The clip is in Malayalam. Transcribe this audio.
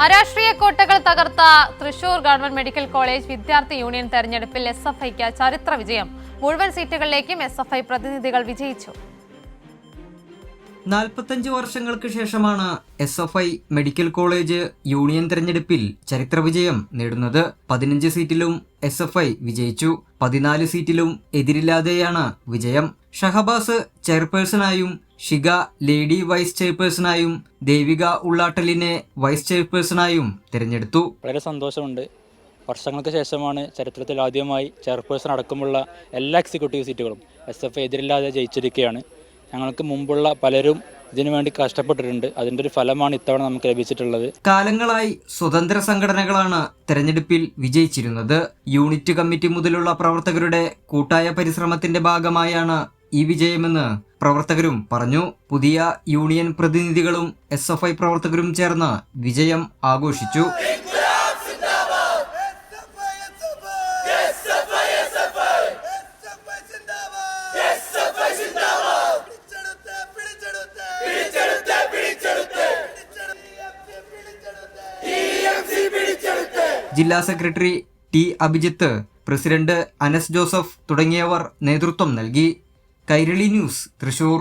അരാഷ്ട്രീയ കോട്ടകൾ തകർത്ത തൃശൂർ ഗവൺമെന്റ് മെഡിക്കൽ കോളേജ് വിദ്യാർത്ഥി യൂണിയൻ തെരഞ്ഞെടുപ്പിൽ എസ്എഫ്ഐക്ക് ചരിത്ര വിജയം. മുഴുവൻ സീറ്റുകളിലേക്കും എസ്എഫ്ഐ പ്രതിനിധികൾ വിജയിച്ചു. 45 വർഷങ്ങൾക്ക് ശേഷമാണ് എസ്എഫ്ഐ മെഡിക്കൽ കോളേജ് യൂണിയൻ തെരഞ്ഞെടുപ്പിൽ ചരിത്ര വിജയം നേടുന്നത്. 15 സീറ്റിലും എസ്എഫ്ഐ വിജയിച്ചു. 14 സീറ്റിലും എതിരില്ലാതെയാണ് വിജയം. ഷഹബാസ് ചെയർപേഴ്സണായും ഷിഗ ലേഡി വൈസ് ചെയർപേഴ്സണായും ദേവിക ഉള്ളാട്ടലിനെ വൈസ് ചെയർപേഴ്സണായും തിരഞ്ഞെടുത്തു. വളരെ സന്തോഷമുണ്ട്. വർഷങ്ങൾക്ക് ശേഷമാണ് ചരിത്രത്തിൽ ആദ്യമായി ചെയർപേഴ്സൺ അടക്കമുള്ള എല്ലാ എക്സിക്യൂട്ടീവ് സീറ്റുകളും എസ്എഫ്ഐ എതിരില്ലാതെ ജയിച്ചിരിക്കുകയാണ്. ഞങ്ങൾക്ക് മുമ്പുള്ള പലരും ഇതിനുവേണ്ടി കഷ്ടപ്പെട്ടിട്ടുണ്ട്. അതിൻ്റെ ഒരു ഫലമാണ് ഇത്തവണ നമുക്ക് ലഭിച്ചിട്ടുള്ളത്. കാലങ്ങളായി സ്വതന്ത്ര സംഘടനകളാണ് തെരഞ്ഞെടുപ്പിൽ വിജയിച്ചിരുന്നത്. യൂണിറ്റ് കമ്മിറ്റി മുതലുള്ള പ്രവർത്തകരുടെ കൂട്ടായ പരിശ്രമത്തിന്റെ ഭാഗമായാണ് ഈ വിജയമെന്ന് പ്രവർത്തകരും പറഞ്ഞു. പുതിയ യൂണിയൻ പ്രതിനിധികളും എസ്എഫ്ഐ പ്രവർത്തകരും ചേർന്ന് വിജയം ആഘോഷിച്ചു. ജില്ലാ secretary T Abhijith, president Anas Joseph തുടങ്ങിയവർ നേതൃത്വം നൽകി. കൈരളി ന്യൂസ്, തൃശൂർ.